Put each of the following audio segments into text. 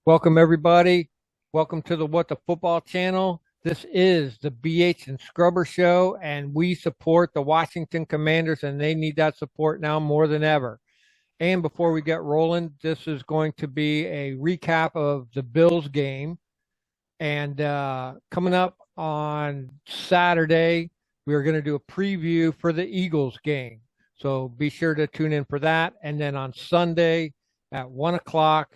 Welcome, everybody. Welcome to the What the Football channel. This is the BH and Scrubber Show, and we support the Washington Commanders, and they need that support now more than ever. And before we get rolling, this is going to be a recap of the Bills game. And coming up on Saturday, we are going to do a preview for the Eagles game. So be sure to tune in for that. And then on Sunday at 1 o'clock,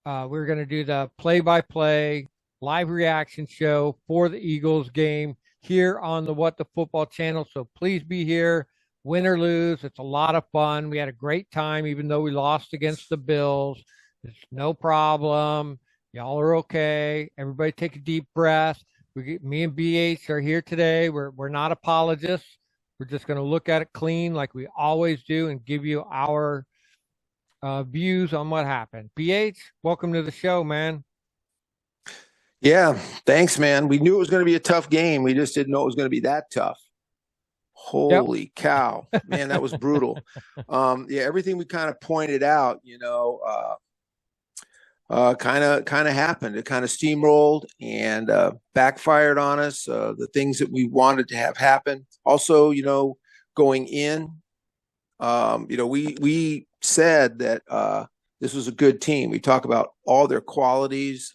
we're going to do the play-by-play live reaction show for the Eagles game here on the What the Football channel. So please be here, win or lose. It's a lot of fun. We had a great time, even though we lost against the Bills. It's no problem. Y'all are okay. Everybody take a deep breath. Me and BH are here today. We're not apologists. We're just going to look at it clean like we always do and give you our views on what happened. BH, welcome to the show, man. Yeah, thanks, man. We knew it was going to be a tough game. We just didn't know it was going to be that tough. Holy cow, man, that was brutal. Yeah, everything we kind of pointed out, kind of happened. It kind of steamrolled and backfired on us. The things that we wanted to have happen. Also, going in, we said that this was a good team. We talk about all their qualities,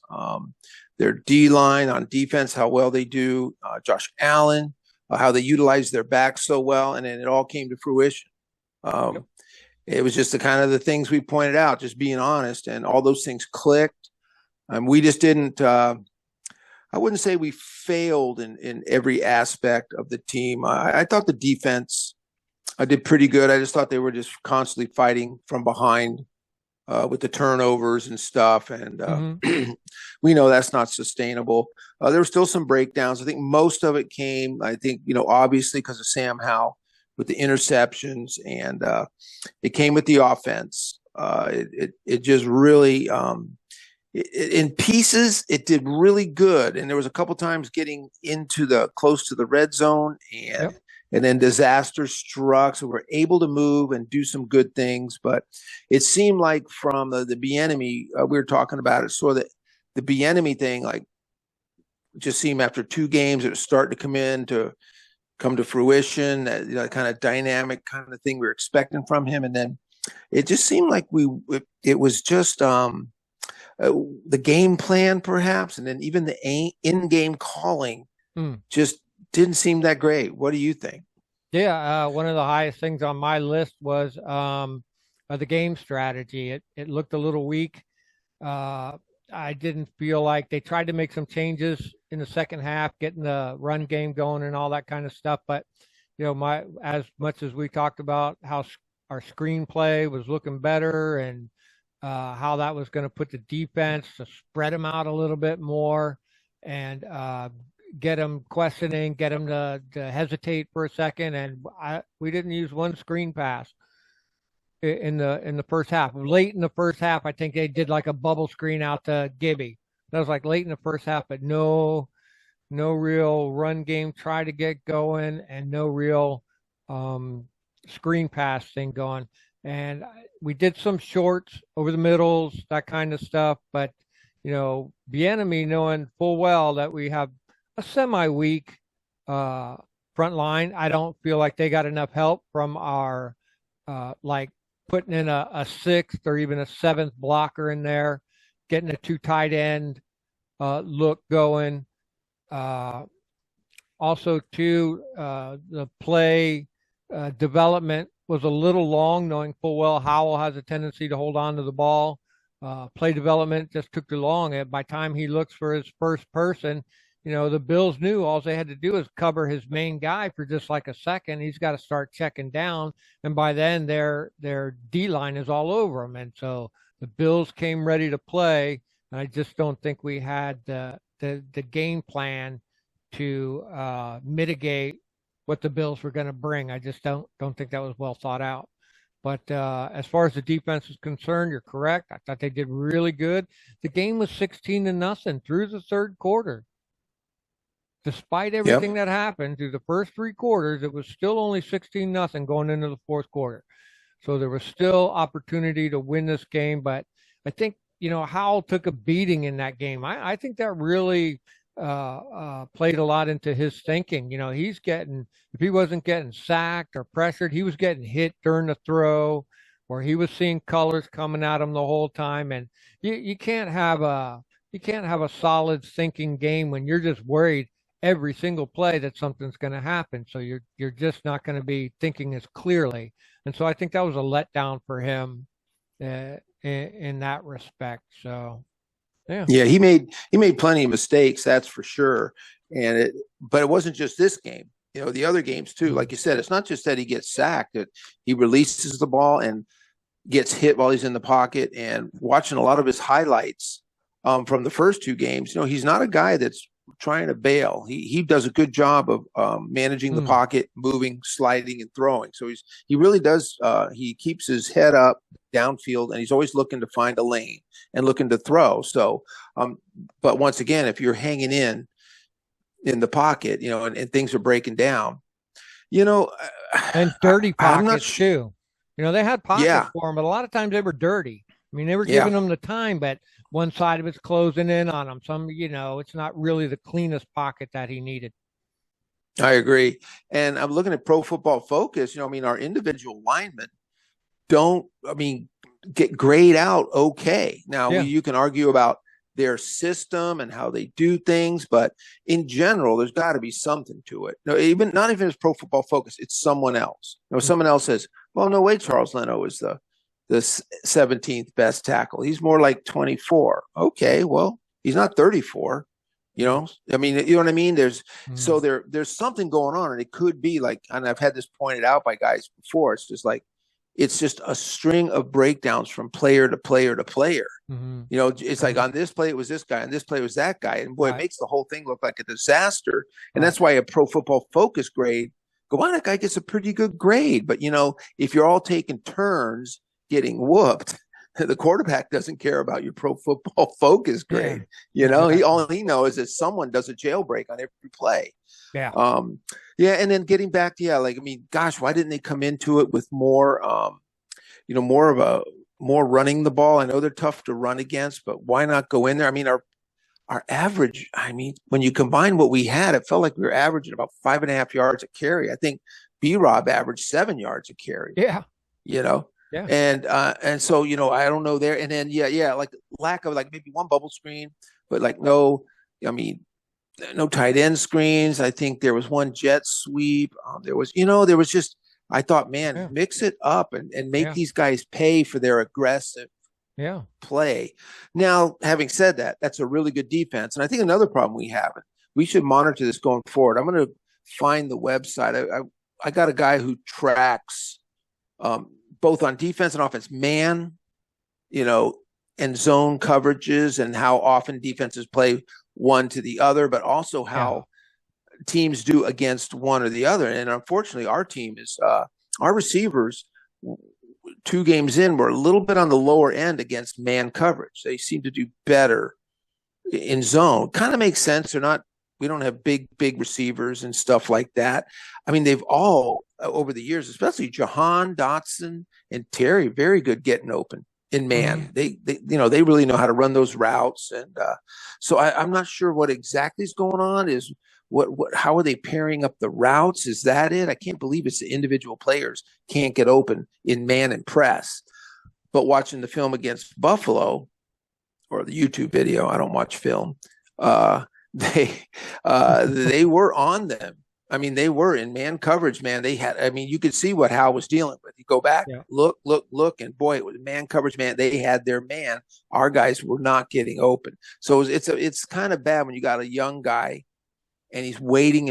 their D-line on defense, how well they do, Josh Allen, how they utilize their backs so well, and then it all came to fruition. It was just the kind of the things we pointed out, just being honest, and all those things clicked. We just didn't I wouldn't say we failed in every aspect of the team. I thought the defense I did pretty good. I just thought they were just constantly fighting from behind with the turnovers and stuff. And we know that's not sustainable. There were still some breakdowns. I think most of it came, obviously because of Sam Howell with the interceptions, and it came with the offense. It just really, in pieces, it did really good. And there was a couple times getting into close to the red zone, and then disaster struck. So we're able to move and do some good things. But it seemed like from the Bieniemy, we were talking about it, sort of the Bieniemy thing, like just seemed after two games, it was starting to come to fruition, that kind of dynamic kind of thing we were expecting from him. And then it just seemed like it was just the game plan perhaps. And then even the in-game calling just didn't seem that great. What do you think? Yeah, one of the highest things on my list was the game strategy. It looked a little weak. I didn't feel like they tried to make some changes in the second half, getting the run game going and all that kind of stuff. But as much as we talked about how our screenplay was looking better and how that was going to put the defense to spread them out a little bit more and get them questioning, get them to hesitate for a second. And we didn't use one screen pass in the first half. Late in the first half, I think they did like a bubble screen out to Gibby. That was like late in the first half, but no real run game try to get going, and no real screen pass thing going. And we did some shorts over the middles, that kind of stuff. But Bieniemy, knowing full well that we have a semi-weak front line, I don't feel like they got enough help from our like putting in a sixth or even a seventh blocker in there, getting a two tight end look going. Also, too, the play development was a little long, knowing full well Howell has a tendency to hold on to the ball. Play development just took too long. And by the time he looks for his first person, the Bills knew all they had to do is cover his main guy for just like a second. He's got to start checking down. And by then their D-line is all over him. And so the Bills came ready to play. And I just don't think we had the game plan to mitigate what the Bills were going to bring. I just don't think that was well thought out. But as far as the defense is concerned, you're correct. I thought they did really good. The game was 16-0 through the third quarter. Despite everything that happened through the first three quarters, it was still only 16-0 going into the fourth quarter. So there was still opportunity to win this game. But I think Howell took a beating in that game. I think that really played a lot into his thinking. If he wasn't getting sacked or pressured, he was getting hit during the throw, or he was seeing colors coming at him the whole time. And you can't have a solid thinking game when you're just worried every single play that something's going to happen. So you're just not going to be thinking as clearly. And so I think that was a letdown for him in that respect. So, yeah. Yeah, he made plenty of mistakes, that's for sure. But it wasn't just this game. The other games too. Like you said, it's not just that he gets sacked; that he releases the ball and gets hit while he's in the pocket. And watching a lot of his highlights from the first two games, he's not a guy that's trying to bail. He does a good job of managing the pocket, moving, sliding, and throwing. So he really does. He keeps his head up downfield, and he's always looking to find a lane and looking to throw. So, but once again, if you're hanging in the pocket, and things are breaking down, and dirty pockets too. They had pockets Yeah. for him, but a lot of times they were dirty. I mean, they were giving Yeah. them the time, but one side of it's closing in on him. It's not really the cleanest pocket that he needed. I agree. And I'm looking at Pro Football Focus. Our individual linemen don't, get grayed out okay. Now, Yeah. you can argue about their system and how they do things, but in general, there's got to be something to it. No, not even as Pro Football Focus, it's someone else. Someone else says, "Well, no way, Charles Leno is the 17th best tackle. He's more like 24." Okay, well, he's not 34. You know what I mean? There's something going on, and it could be like, and I've had this pointed out by guys before. It's just a string of breakdowns from player to player to player. It's like on this play it was this guy, on this play it was that guy, and boy, it makes the whole thing look like a disaster. And that's why a Pro Football Focus grade, go on, that guy gets a pretty good grade. But if you're all taking turns getting whooped, the quarterback doesn't care about your Pro Football Focus grade. All he knows is that someone does a jailbreak on every play. Yeah. And then getting back to, gosh, why didn't they come into it with more, more running the ball? I know they're tough to run against, but why not go in there? Our average, when you combine what we had, it felt like we were averaging about 5.5 yards a carry. I think B-Rob averaged 7 yards a carry. Yeah. Yeah. And so, I don't know there. And then, like lack of maybe one bubble screen, but no tight end screens. I think there was one jet sweep. There was just, I thought, man, mix it up and make these guys pay for their aggressive play. Now, having said that, that's a really good defense. And I think another problem we should monitor this going forward. I'm going to find the website. I got a guy who tracks both on defense and offense, man, and zone coverages and how often defenses play one to the other, but also how teams do against one or the other. And unfortunately, our team is our receivers 2 games in were a little bit on the lower end against man coverage. They seem to do better in zone. Kind of makes sense. We don't have big receivers and stuff like that. They've all over the years, especially Jahan, Dotson, and Terry, very good getting open in man. They really know how to run those routes. And so I'm not sure what exactly is going on. Is how are they pairing up the routes? Is that it? I can't believe it's the individual players can't get open in man and press. But watching the film against Buffalo, or the YouTube video, I don't watch film. They were on them. They were in man coverage, man. They had, you could see what Hal was dealing with. You go back, look, and boy, it was man coverage, man. They had their man. Our guys were not getting open. So it's kind of bad when you got a young guy and he's waiting,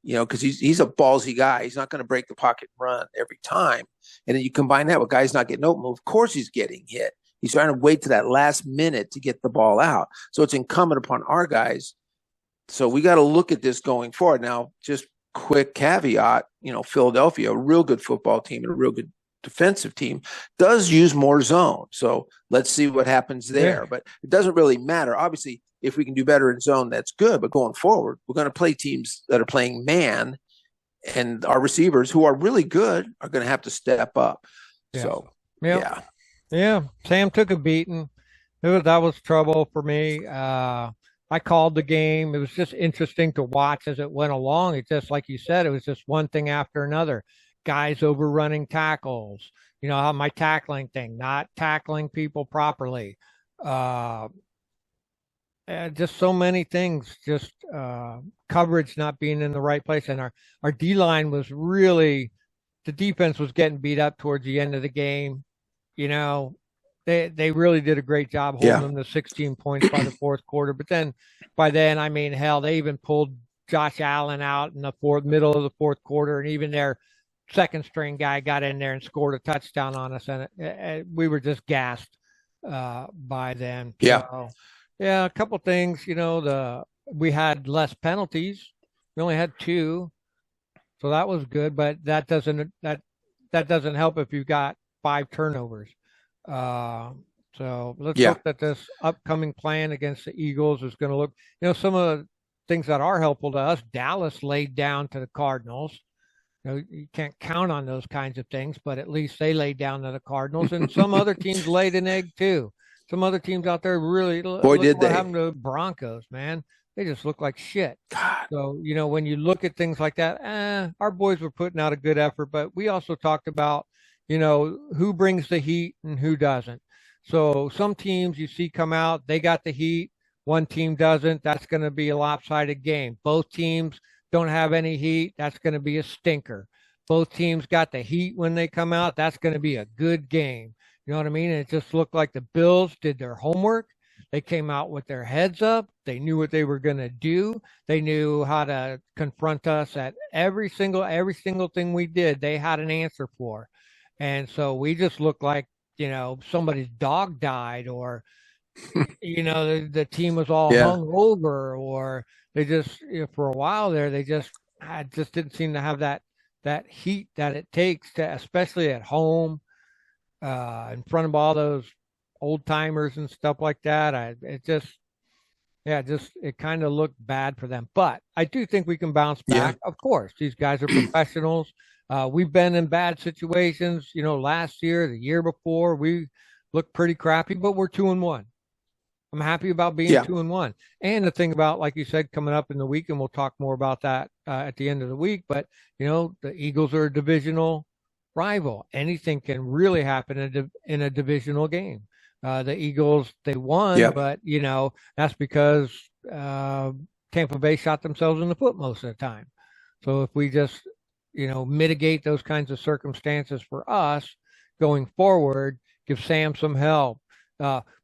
because he's a ballsy guy. He's not going to break the pocket and run every time. And then you combine that with guys not getting open. Well, of course he's getting hit. He's trying to wait to that last minute to get the ball out. So it's incumbent upon our guys. So we got to look at this going forward. Now, just quick caveat, Philadelphia, a real good football team and a real good defensive team, does use more zone. So let's see what happens there. But it doesn't really matter. Obviously, if we can do better in zone, that's good. But going forward, we're going to play teams that are playing man, and our receivers, who are really good, are going to have to step up. Yeah. So, Yeah. Sam took a beating. That was trouble for me. I called the game. It was just interesting to watch as it went along. It just like you said, it was just one thing after another. Guys overrunning tackles. You know how my tackling thing, not tackling people properly. Uh, just so many things. Just coverage not being in the right place, and our D line was really the defense was getting beat up towards the end of the game. You know, they really did a great job holding Yeah. them to 16 points by the fourth quarter. But then by then, I mean, hell, they even pulled Josh Allen out in the middle of the fourth quarter, and even their second string guy got in there and scored a touchdown on us, and we were just gassed by then. Yeah. So yeah, a couple things. You know, the we had less penalties. We only had two, so that was good. But that doesn't help if you've got five turnovers. Uh, so let's Yeah. hope that this upcoming plan against the Eagles is going to look. You know, some of the things that are helpful to us. Dallas laid down to the Cardinals. You know, you can't count on those kinds of things, but at least they laid down to the Cardinals, and some other teams laid an egg too. Some other teams out there really Boy, look at did what they. happened to the Broncos, man. They just look like shit. God. So, you know, when you look at things like that, our boys were putting out a good effort, but we also talked about, you know, who brings the heat and who doesn't. So some teams you see come out, they got the heat. One team doesn't. That's going to be a lopsided game. Both teams don't have any heat. That's going to be a stinker. Both teams got the heat when they come out. That's going to be a good game. You know what I mean? And it just looked like the Bills did their homework. They came out with their heads up. They knew what they were going to do. They knew how to confront us at every single thing we did. They had an answer for, and so we just looked like, you know, somebody's dog died, or you know, the team was all Yeah. hung over, or they just, you know, for a while there they just I just didn't seem to have that heat that it takes to, especially at home, in front of all those old timers and stuff like that. It just, yeah, just it kind of looked bad for them. But I do think we can bounce Yeah. back. Of course, these guys are professionals. We've been in bad situations. You know, last year, the year before, we looked pretty crappy, but we're 2-1. I'm happy about being Yeah. 2-1. And the thing about, like you said, coming up in the week, and we'll talk more about that at the end of the week. But you know, the Eagles are a divisional rival. Anything can really happen in a divisional game. The Eagles, they won, Yeah. but you know that's because Tampa Bay shot themselves in the foot most of the time. So if we just, you know, mitigate those kinds of circumstances for us going forward, give Sam some help.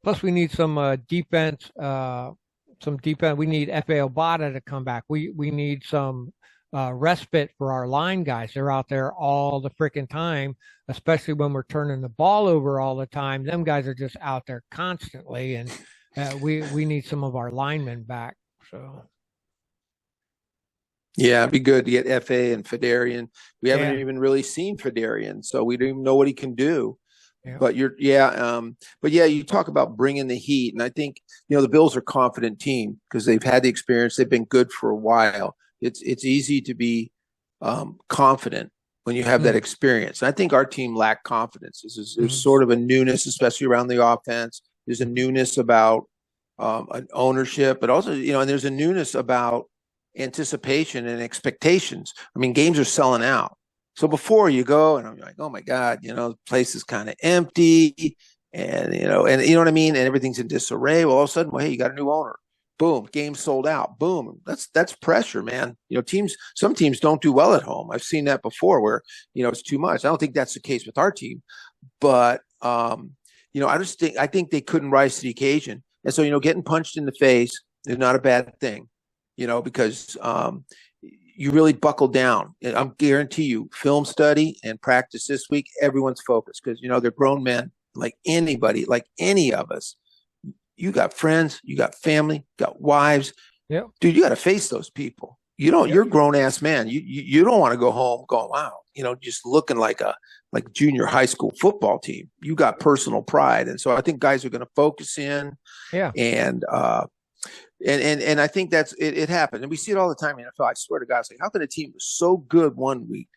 Plus, we need some defense. Some defense. We need Fa Obata to come back. We need some respite for our line guys. They're out there all the freaking time, especially when we're turning the ball over all the time. Them guys are just out there constantly, and we need some of our linemen back. So Yeah, it'd be good to get FA and Fedarian. We haven't yeah, even really seen Fedarian, so we don't even know what he can do. yeah. But but yeah, you talk about bringing the heat, and I think the Bills are a confident team because they've had the experience. They've been good for a while. It's easy to be confident when you have that Mm, experience. And I think our team lacked confidence. There's mm, sort of a newness, especially around the offense. There's a mm. newness about an ownership, but also and there's a newness about anticipation and expectations. I mean, games are selling out. So before you go, and I'm like, oh my God, the place is kind of empty, and you know what I mean, and everything's in disarray. Well, all of a sudden, well, hey, you got a new owner. Boom, game sold out. Boom, that's pressure, man. Some teams don't do well at home. I've seen that before, where it's too much. I don't think that's the case with our team, but I think they couldn't rise to the occasion, and so getting punched in the face is not a bad thing, because you really buckle down. I'm guarantee you, film study and practice this week, everyone's focused because they're grown men like anybody, like any of us. You got friends, you got family, you got wives. Yep, Dude, you got to face those people. You don't. yep. You're a grown ass man. You don't want to go home going, wow, just looking like a junior high school football team. You got personal pride, and so I think guys are going to focus in Yeah. and and I think that's it happened. And we see it all the time in the NFL. I swear to God, it's like, how can a team was so good one week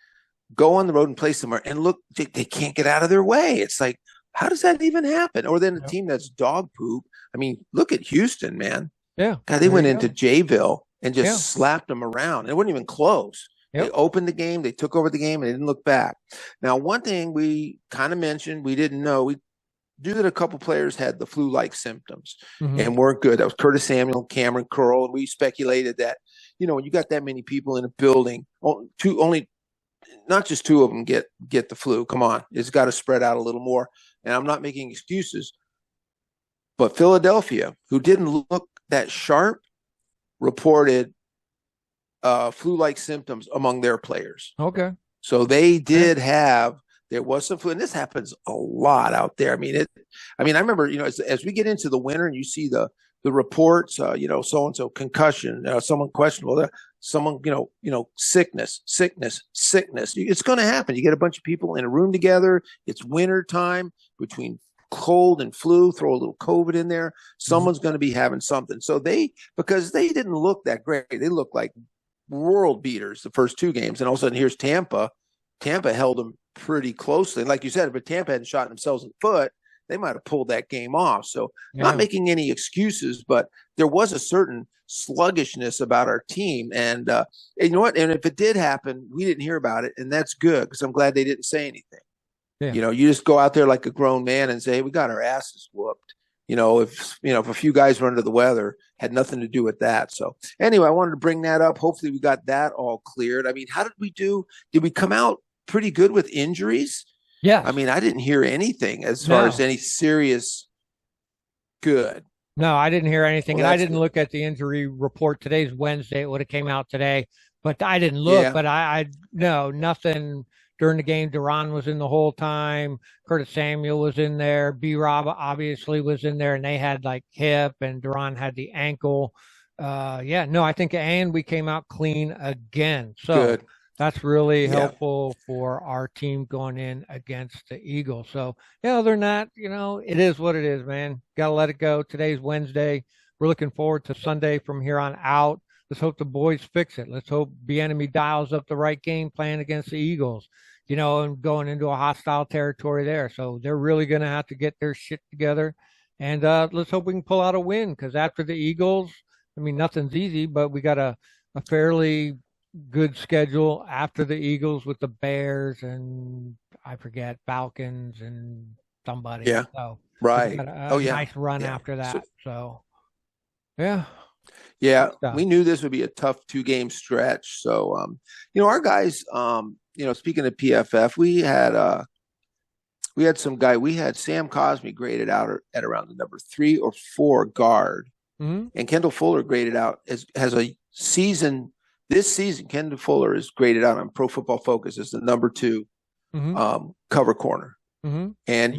go on the road and play somewhere and look, they can't get out of their way? It's like, How does that even happen? Or then a Yep. team that's dog poop. I mean, look at Houston, man. Yeah, God, they there went you into go. Jayville and just Yeah, slapped them around. It wasn't even close. They yep. opened the game, they took over the game, and they didn't look back. Now, one thing we kind of mentioned, we didn't know, we knew that a couple players had the flu-like symptoms Hmm. and weren't good. That was Curtis Samuel, Cameron Curl, and we speculated that, when you got that many people in a building, only not just two of them get the flu. Come on, it's got to spread out a little more. And I'm not making excuses, but Philadelphia, who didn't look that sharp, reported flu-like symptoms among their players. Okay. So they Yeah. did have. There was some flu, and this happens a lot out there. I mean, I remember, as we get into the winter and you see the reports, so and so concussion, someone questionable, someone, sickness. It's going to happen. You get a bunch of people in a room together. It's winter time between cold and flu. Throw a little COVID in there. Mhm. Someone's going to be having something. So because they didn't look that great, they looked like world beaters the first two games, and all of a sudden here's Tampa. Tampa held them pretty closely. Like you said, if Tampa hadn't shot themselves in the foot, they might have pulled that game off. So not Yeah. making any excuses, but there was a certain sluggishness about our team. And you know what? And if it did happen, we didn't hear about it, and that's good because I'm glad they didn't say anything. Yeah. You just go out there like a grown man and say, hey, we got our asses whooped. If a few guys were under the weather, had nothing to do with that. So anyway, I wanted to bring that up. Hopefully we got that all cleared. I mean, how did we do? Did we come out pretty good with injuries? I Yes. mean, I didn't hear anything as far as No. any serious good. No, I didn't hear anything, Well, and I that's didn't good. look at the injury report. Today's Wednesday; it would have came out today, but I didn't look. Yeah. But I no nothing during the game. Duran was in the whole time. Curtis Samuel was in there. B. Rob obviously was in there, and they had like hip, and Duran had the ankle. Yeah, no, I think, and we came out clean again. So Good. that's really Yeah. helpful for our team going in against the Eagles. So yeah, other than that, it is what it is, man. Got to let it go. Today's Wednesday. We're looking forward to Sunday from here on out. Let's hope the boys fix it. Let's hope Bieniemy dials up the right game plan against the Eagles, and going into a hostile territory there. So they're really going to have to get their shit together. And let's hope we can pull out a win because after the Eagles, I mean, nothing's easy, but we got a fairly good schedule after the Eagles with the Bears and I forget Falcons and somebody. Yeah. So we Right. got Oh a yeah. nice run Yeah. after So that. So yeah, yeah, good stuff. we knew this would be a tough 2 game stretch. So our guys, speaking of PFF, we had some guy. We had Sam Cosmi graded out at around the number 3 or 4 guard, Hmm. and Kendall Fuller graded out as has a season. This season, Kendall Fuller is graded out on Pro Football Focus as the number 2 Hmm. cover corner. Hmm. And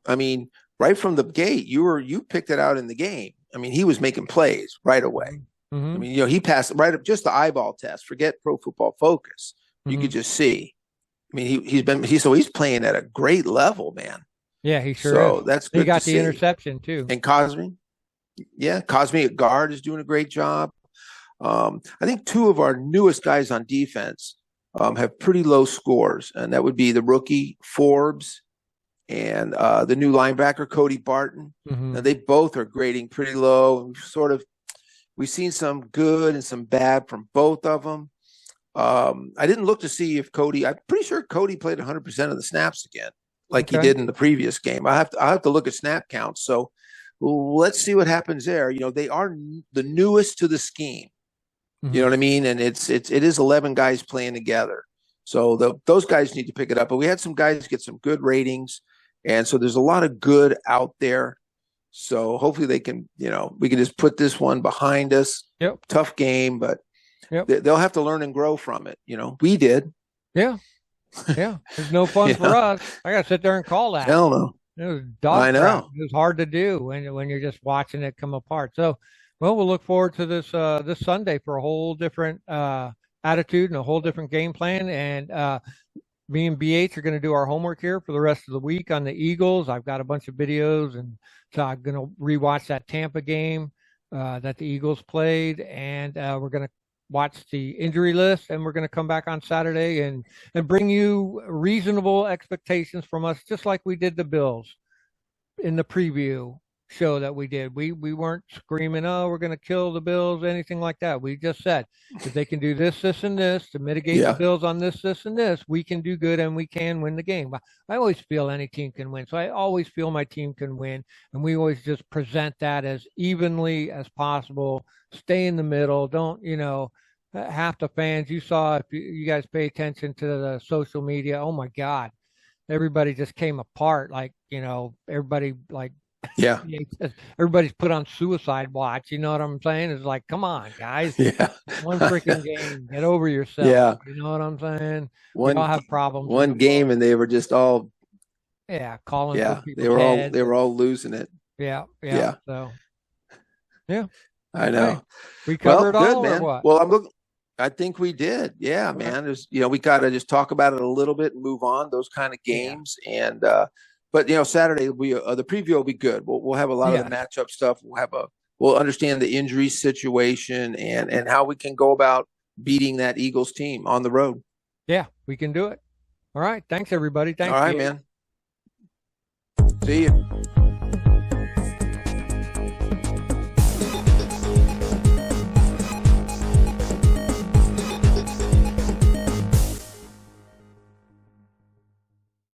I mean, right from the gate, you picked it out in the game. I mean, he was making plays right away. I Hmm. mean, he passed right up just the eyeball test. Forget Pro Football Focus. You Hmm. could just see. I mean, he's playing at a great level, man. Yeah, he sure is. So that's He good to got the see. interception too. And Cosme, yeah, Cosme at guard is doing a great job. I think 2 of our newest guys on defense have pretty low scores, and that would be the rookie Forbes and the new linebacker Cody Barton. Now, Hmm. they both are grading pretty low. We've seen some good and some bad from both of them. I didn't look to see if I'm pretty sure Cody played 100% of the snaps again, like he Okay. did in the previous game. I have to look at snap counts. So let's see what happens there. They are the newest to the scheme. You know Hmm. what I mean? And it is 11 guys playing together. So those guys need to pick it up. But we had some guys get some good ratings. And so there's a lot of good out there. So hopefully we can just put this one behind us. Yep. Tough game, but Yep. they'll have to learn and grow from it. We did. Yeah. Yeah. It's no fun for Yeah. us. I got to sit there and call that. Hell no. It was I dog crap. know. It was hard to do when you're just watching it come apart. So, well, we'll look forward to this Sunday for a whole different attitude and a whole different game plan. And me and BH are going to do our homework here for the rest of the week on the Eagles. I've got a bunch of videos, and so I'm going to rewatch that Tampa game that the Eagles played, and we're going to watch the injury list, and we're going to come back on Saturday and bring you reasonable expectations from us, just like we did the Bills. in the preview show that we did. We weren't screaming, "Oh, we're going to kill the Bills," anything like that. We just said if they can do this, this, and this to mitigate the Yeah. Bills on this, this, and this, we can do good and we can win the game. I always feel any team can win, so I always feel my team can win, and we always just present that as evenly as possible. Stay in the middle. Don't half the fans you saw, if you guys pay attention to the social media, oh my God, everybody just came apart. Like, everybody like Yeah. everybody's put on suicide watch. You know what I'm saying? It's like, come on, guys. Yeah. One freaking game. Get over yourself. Yeah. You know what I'm saying? We all have problems. One game, and they were just all. Yeah, calling. Yeah, for they were heads. they were all losing it. Yeah. Yeah. So, yeah. I know. Hey, we covered good, all, man. or what? Well, I'm looking. I think we did. Yeah, man. There's, we got to just talk about it a little bit and move on. Those kind of games, and but Saturday the preview will be good. We'll have a lot of the matchup stuff. We'll understand the injury situation and how we can go about beating that Eagles team on the road. Yeah, we can do it. All right. Thanks, everybody. Thanks. All right, man. See you.